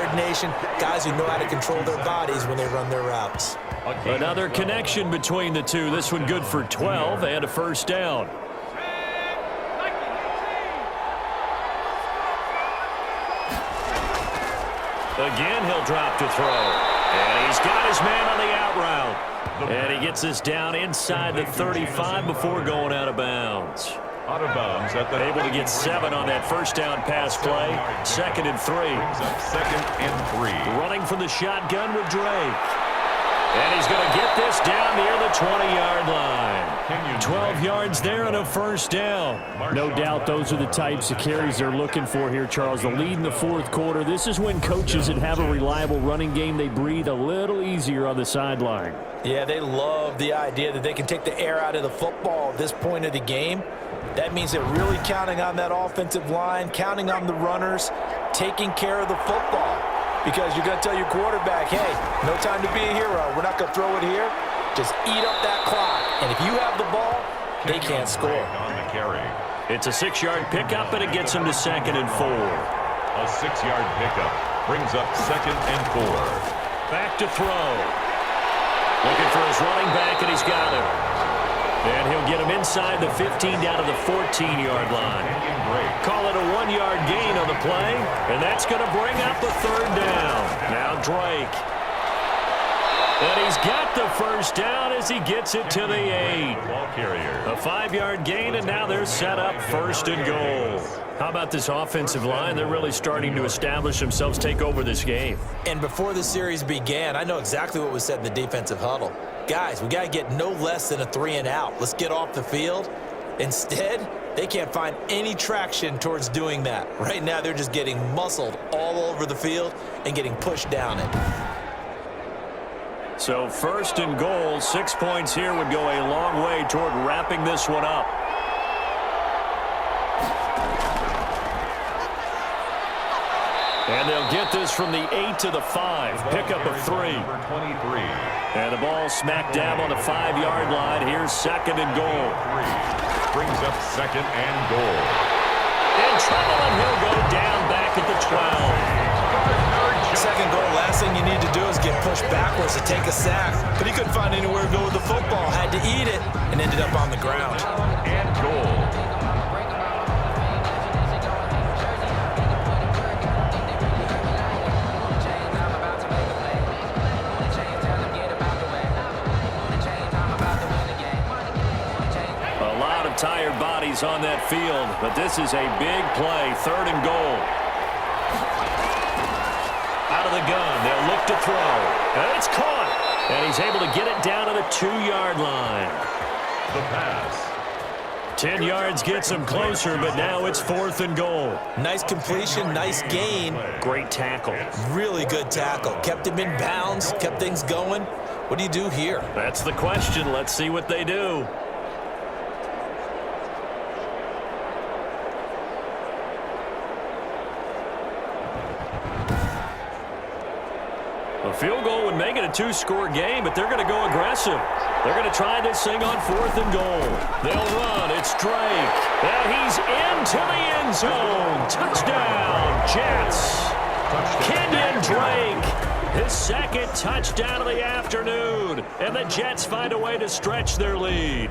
coordination, guys who know how to control their bodies when they run their routes. Another connection between the two. This one good for 12 and a first down. Again, he'll drop to throw. And he's got his man on the out route. And he gets this down inside the 35 before going out of bounds. Out of bounds at the able to get 7 on that first down pass play. 2nd and 3. Brings up 2nd and 3. Running from the shotgun with Drake. And he's going to get this down near the 20-yard line. 12 yards there and a first down. No doubt those are the types of carries they're looking for here, Charles. The lead in the fourth quarter. This is when coaches that have a reliable running game, they breathe a little easier on the sideline. Yeah, they love the idea that they can take the air out of the football at this point of the game. That means they're really counting on that offensive line, counting on the runners, taking care of the football. Because you're going to tell your quarterback, hey, no time to be a hero. We're not going to throw it here. Just eat up that clock. And if you have the ball, they can't score. On the carry. It's a 6-yard pickup, and it gets him to 2nd and 4. A 6-yard pickup brings up 2nd and 4. Back to throw. Looking for his running back, and he's got him. And he'll get him inside the 15 down to the 14-yard line. Call it a 1-yard gain on the play, and that's going to bring up a third down. Now Drake. And he's got the first down as he gets it to the 8. Ball carrier. A 5-yard gain, and now they're set up 1st and goal. How about this offensive line? They're really starting to establish themselves, take over this game. And before the series began, I know exactly what was said in the defensive huddle. Guys, we got to get no less than a 3 and out. Let's get off the field. Instead, they can't find any traction towards doing that. Right now, they're just getting muscled all over the field and getting pushed down it. So 1st and goal, 6 points here would go a long way toward wrapping this one up. And they'll get this from the 8 to the 5. Pickup of 3. Number 23. And the ball smack dab on the 5-yard line. Here's 2nd and goal. 3. Brings up 2nd and goal. In trouble, and he'll go down back at the 12. 2nd goal, last thing you need to do is get pushed backwards to take a sack. But he couldn't find anywhere to go with the football. Had to eat it and ended up on the ground. And goal. Tired bodies on that field, but this is a big play. 3rd and goal. Out of the gun, they'll look to throw. And it's caught. And he's able to get it down to the 2-yard line. The pass. 10 yards gets him closer, but now it's 4th and goal. Nice completion, nice gain. Great tackle. Really good tackle. Kept him in bounds, kept things going. What do you do here? That's the question. Let's see what they do. A field goal would make it a 2-score game, but they're going to go aggressive. They're going to try this thing on 4th and goal. They'll run. It's Drake. And he's into the end zone. Touchdown, Jets. Kenyon Drake. His 2nd touchdown of the afternoon. And the Jets find a way to stretch their lead.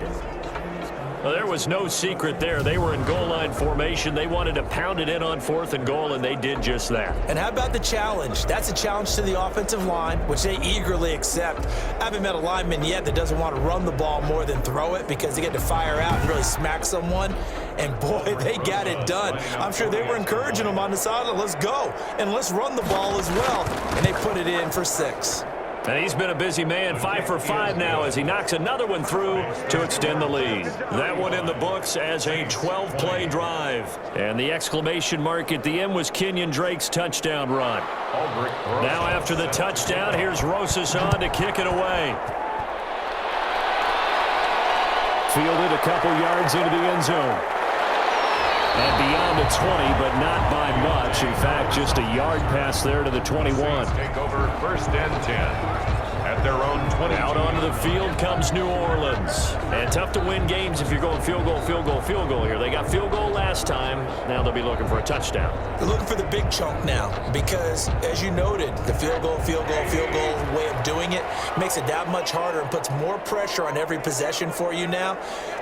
Well, there was no secret there. They were in goal line formation. They wanted to pound it in on 4th and goal, and they did just that. And how about the challenge? That's a challenge to the offensive line, which they eagerly accept. I haven't met a lineman yet that doesn't want to run the ball more than throw it because they get to fire out and really smack someone. And, boy, they got it done. I'm sure they were encouraging them on the sideline. Let's go, and let's run the ball as well. And they put it in for 6. And he's been a busy man, 5 for 5 now as he knocks another one through to extend the lead. That one in the books as a 12-play drive. And the exclamation mark at the end was Kenyon Drake's touchdown run. Now after the touchdown, here's Rosas on to kick it away. Fielded a couple yards into the end zone. And beyond the 20, but not by much. In fact, just a yard pass there to the 21. Take over 1st and 10 at at their own 20. Out onto the field comes New Orleans. And tough to win games if you're going field goal, field goal, field goal here. They got field goal last time. Now they'll be looking for a touchdown. They're looking for the big chunk now because, as you noted, the field goal way of doing it makes it that much harder and puts more pressure on every possession for you now.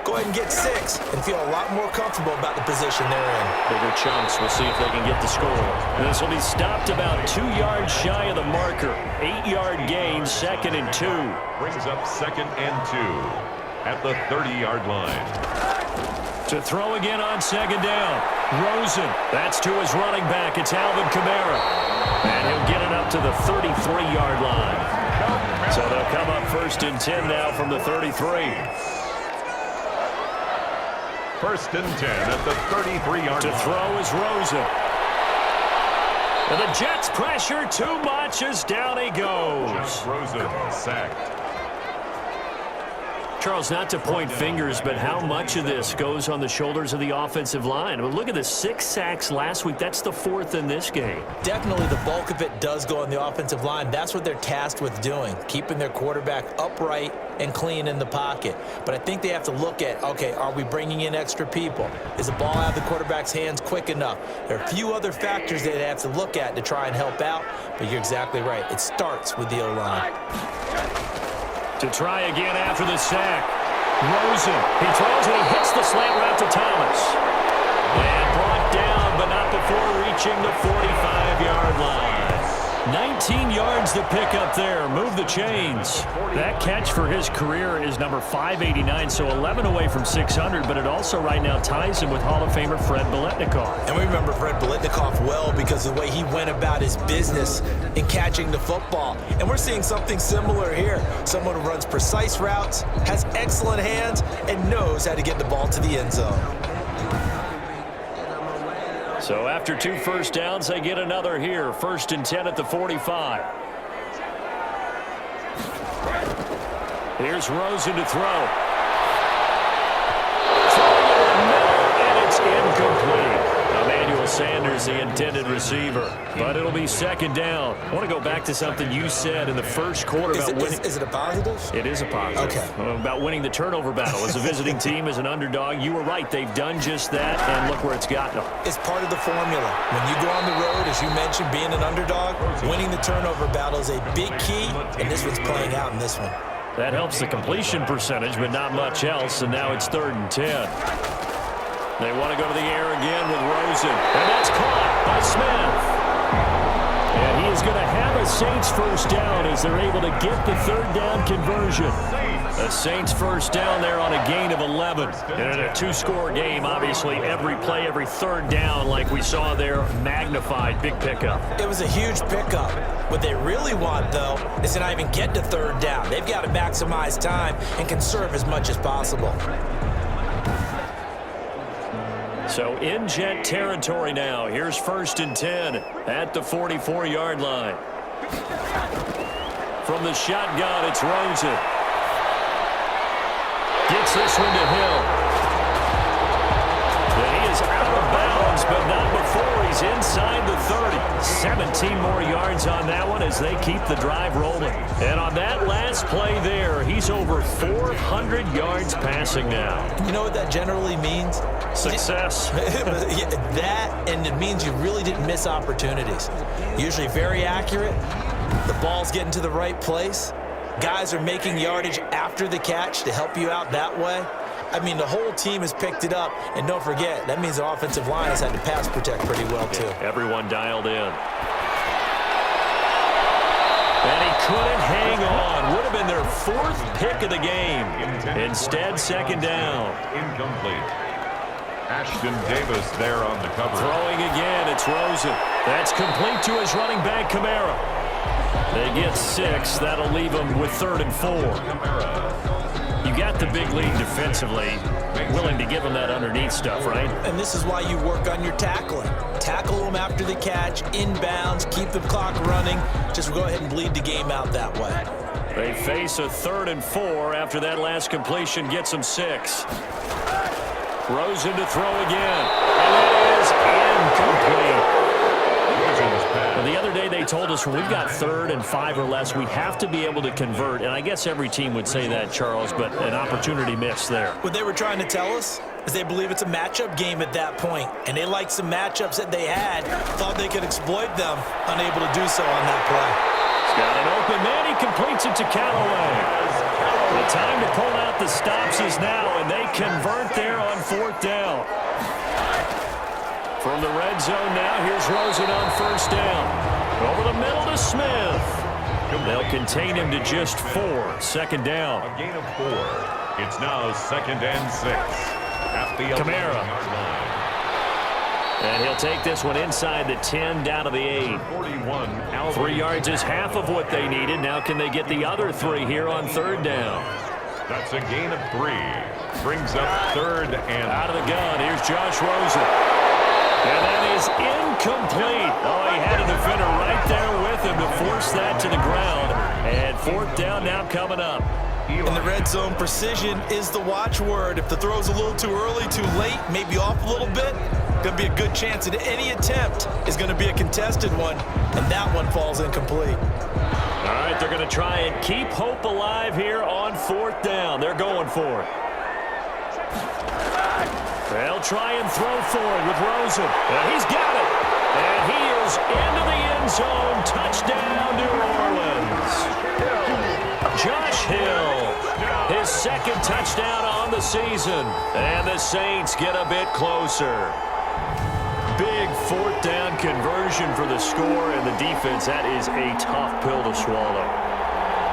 Go ahead and get 6 and feel a lot more comfortable about the position they're in. Bigger chunks. We'll see if they can get the score. This will be stopped about 2 yards shy of the marker. 8-yard gain, 2nd and 2. Brings up 2nd and 2 at the 30-yard line. To throw again on 2nd down. Rosen. That's to his running back. It's Alvin Kamara. And he'll get it up to the 33-yard line. So they'll come up 1st and 10 now from the 33. 1st and 10 at the 33-yard line. To throw is Rosen. And the Jets pressure too much as down he goes. Josh Rosen sacked. Charles, not to point fingers, but how much of this goes on the shoulders of the offensive line? I mean, look at the 6 sacks last week. That's the 4th in this game. Definitely the bulk of it does go on the offensive line. That's what they're tasked with doing, keeping their quarterback upright and clean in the pocket. But I think they have to look at, okay, are we bringing in extra people? Is the ball out of the quarterback's hands quick enough? There are a few other factors that they have to look at to try and help out, but you're exactly right. It starts with the O-line. To try again after the sack. Rosen. He throws and he hits the slant route to Thomas. And brought down, but not before reaching the 45-yard line. 19 yards to pick up there. Move the chains. That catch for his career is number 589, so 11 away from 600, but it also right now ties him with Hall of Famer Fred Biletnikoff. And we remember Fred Biletnikoff well because of the way he went about his business in catching the football. And we're seeing something similar here. Someone who runs precise routes, has excellent hands, and knows how to get the ball to the end zone. So after 2 first downs, they get another here. 1st and 10 at the 45. Here's Rosen to throw. Throwing it in the middle, and it's incomplete. Emmanuel Sanders, the intended receiver. But it'll be 2nd down. I want to go back to something you said in the first quarter about winning. Is it a positive? It is a positive. Okay. About winning the turnover battle. As a visiting team, as an underdog, you were right. They've done just that, and look where it's gotten them. It's part of the formula. When you go on the road, as you mentioned, being an underdog, winning the turnover battle is a big key, and this one's playing out in this one. That helps the completion percentage, but not much else, and now it's 3rd and 10. They want to go to the air again with Rosen, and that's caught by Smith. And he is going to have a Saints first down as they're able to get the 3rd down conversion. A Saints first down there on a gain of 11. And in a 2-score game, obviously, every play, every 3rd down, like we saw there, magnified. Big pickup. It was a huge pickup. What they really want, though, is to not even get to 3rd down. They've got to maximize time and conserve as much as possible. So in Jet territory now. Here's 1st and 10 at the 44-yard line. From the shotgun, it's Rosen. Gets this one to Hill. And he is out of bounds, but not before he's inside the 30. 17 more yards on that one as they keep the drive rolling. And on that last play there, he's over 400 yards passing now. You know what that generally means? Success. That, and it means you really didn't miss opportunities. Usually very accurate. The ball's getting to the right place. Guys are making yardage after the catch to help you out that way. I mean, the whole team has picked it up. And don't forget, that means the offensive line has had to pass protect pretty well, too. Everyone dialed in. And he couldn't hang on. Would have been their 4th pick of the game. Instead, 2nd down. Incomplete. Ashton Davis there on the cover. Throwing again, it's Rosen. That's complete to his running back, Kamara. They get 6. That'll leave them with 3rd and 4. You got the big lead defensively, willing to give them that underneath stuff, right? And this is why you work on your tackling. Tackle them after the catch, inbounds, keep the clock running. Just go ahead and bleed the game out that way. They face a 3rd and 4 after that last completion gets them 6. Rosen to throw again, and it is incomplete. The other day they told us when we've got 3rd and 5 or less, we have to be able to convert. And I guess every team would say that, Charles, but an opportunity missed there. What they were trying to tell us is they believe it's a matchup game at that point, and they liked some matchups that they had, thought they could exploit them, unable to do so on that play. He's got an open man. He completes it to Callaway. The time to pull out the stops is now, and they convert there on 4th down. From the red zone now, here's Rosen on 1st down. Over the middle to Smith. They'll contain him to just 4. 2nd down. A gain of 4. It's now 2nd and 6. At the Kamara. 11-yard line. And he'll take this one inside the 10, down to the 8. 41. 3 yards is half of what they needed. Now can they get the other 3 here on 3rd down? That's a gain of 3. Brings up 3rd and out of the gun. Here's Josh Rosen. And that is incomplete. Oh, he had a defender right there with him to force that to the ground. And 4th down now coming up. In the red zone, precision is the watchword. If the throw's a little too early, too late, maybe off a little bit, going to be a good chance that any attempt is going to be a contested one, and that one falls incomplete. All right, they're going to try and keep hope alive here on 4th down. They're going for it. They'll try and throw for it with Rosen. And he's got it. And he is into the end zone. Touchdown, New Orleans. Josh Hill, his 2nd touchdown on the season. And the Saints get a bit closer. Big 4th down conversion for the score, and the defense, that is a tough pill to swallow.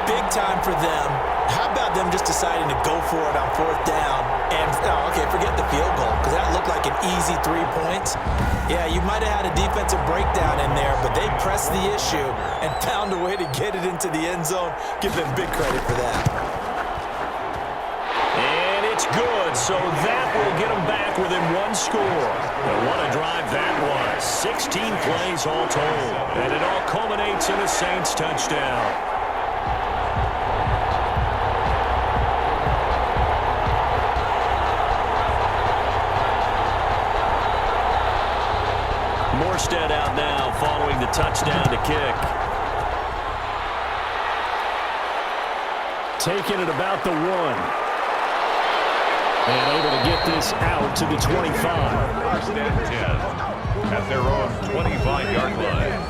Big time for them. How about them just deciding to go for it on 4th down? And, okay, forget the field goal, because that looked like an easy 3 points. Yeah, you might have had a defensive breakdown in there, but they pressed the issue and found a way to get it into the end zone. Give them big credit for that. And it's good, so that will get them back within 1 score. And what a drive that was. 16 plays all told. And it all culminates in a Saints touchdown. Morstead out now following the touchdown to kick. Taking it about the 1. And able to get this out to the 25. 1st and 10. At their own 25-yard line.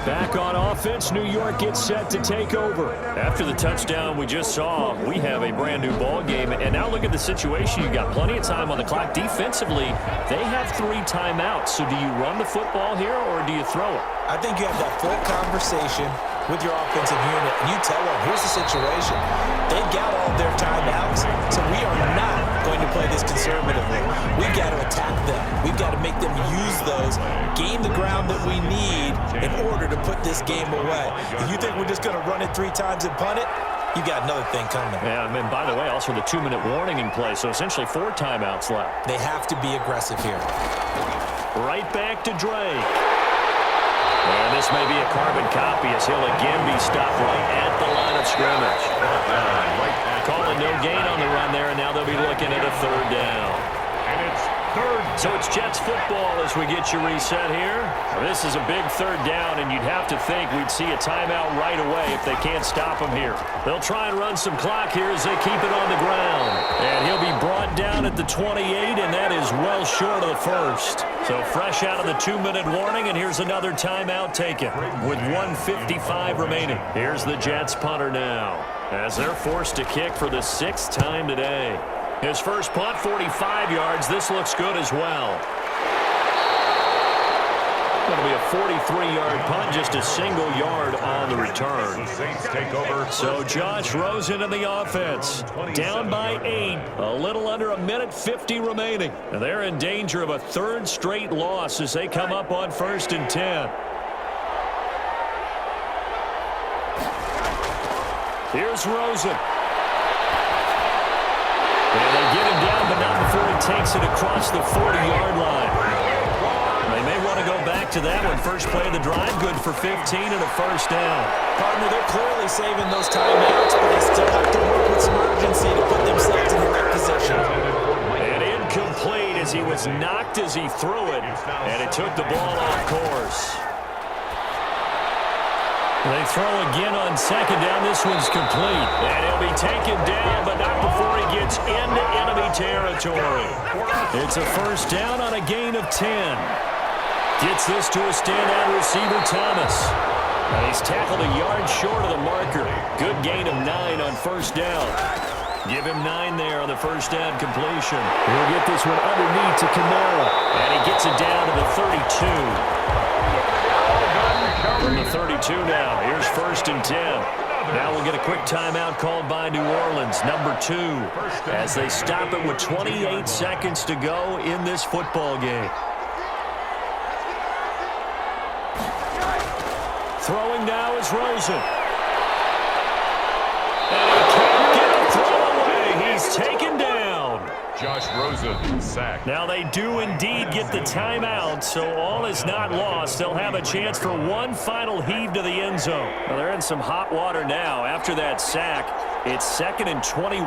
Back on offense, New York gets set to take over. After the touchdown we just saw, we have a brand new ball game. And now look at the situation. You've got plenty of time on the clock. Defensively, they have 3 timeouts. So do you run the football here or do you throw it? I think you have that full conversation with your offensive unit, and you tell them, here's the situation. They've got all their timeouts, so we are not going to play this conservatively. We've got to attack them. We've got to make them use those, gain the ground that we need in order to put this game away. If you think we're just going to run it 3 times and punt it, you got another thing coming. Yeah, and by the way, also the 2-minute warning in play, so essentially 4 timeouts left. They have to be aggressive here. Right back to Drake. And this may be a carbon copy as he'll again be stopped right at the line of scrimmage. Calling no gain on the run there, and now they'll be looking at a 3rd down. And it's 3rd. So it's Jets football as we get you reset here. This is a big 3rd down, and you'd have to think we'd see a timeout right away if they can't stop him here. They'll try and run some clock here as they keep it on the ground. And he'll be brought down at the 28, and that is well short of the 1st. So fresh out of the 2-minute warning, and here's another timeout taken with 1:55 remaining. Here's the Jets punter now as they're forced to kick for the 6th time today. His first punt, 45 yards. This looks good as well. Going to be a 43-yard punt, just a single yard on the return. The Saints take over. So Josh Rosen in the offense, down by 8, a little under 1:50 remaining. And they're in danger of a 3rd straight loss as they come up on 1st and 10. Here's Rosen. And they get him down, but not before he takes it across the 40-yard line. They may want to go back to that one. First play of the drive, good for 15 and a 1st down. Partner, they're clearly saving those timeouts, but they still have to work with some urgency to put themselves in the right position. And incomplete as he was knocked as he threw it, and it took the ball off course. They throw again on second down. This one's complete. And he'll be taken down, but not before he gets into enemy territory. It's a first down on a gain of 10. Gets this to a standout receiver, Thomas. And he's tackled a yard short of the marker. Good gain of 9 on first down. Give him 9 there on the first down completion. He'll get this one underneath to Kamara. And he gets it down to the 32. From the 32 now. Here's first and 10. Now we'll get a quick timeout called by New Orleans, number 2, as they stop it with 28 seconds to go in this football game. Throwing now is Rosen. And he can't get a throw away. He's taken down. Josh Rosen, sacked. Now they do indeed get the timeout, so all is not lost. They'll have a chance for one final heave to the end zone. Well, they're in some hot water now. After that sack, it's 2nd and 21.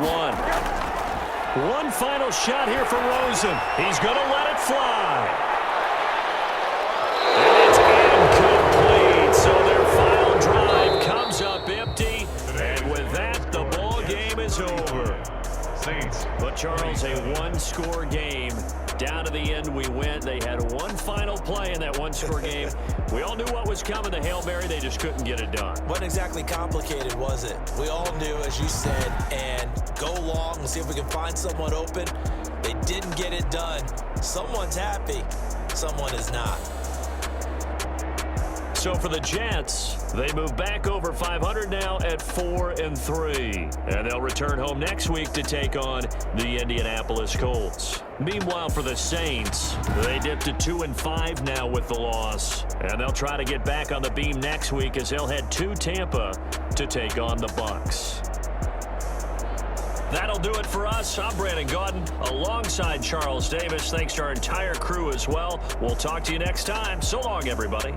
One final shot here for Rosen. He's going to let it fly. And it's incomplete, so their final drive comes up empty. And with that, the ball game is over. But, Charles, a one-score game. Down to the end we went. They had one final play in that one-score game. We all knew what was coming, the Hail Mary. They just couldn't get it done. Wasn't exactly complicated, was it? We all knew, as you said, and go long and see if we can find someone open. They didn't get it done. Someone's happy. Someone is not. So for the Jets, they move back over 500 now at 4-3. And they'll return home next week to take on the Indianapolis Colts. Meanwhile, for the Saints, they dipped to 2-5 now with the loss. And they'll try to get back on the beam next week as they'll head to Tampa to take on the Bucs. That'll do it for us. I'm Brandon Gaudin alongside Charles Davis. Thanks to our entire crew as well. We'll talk to you next time. So long, everybody.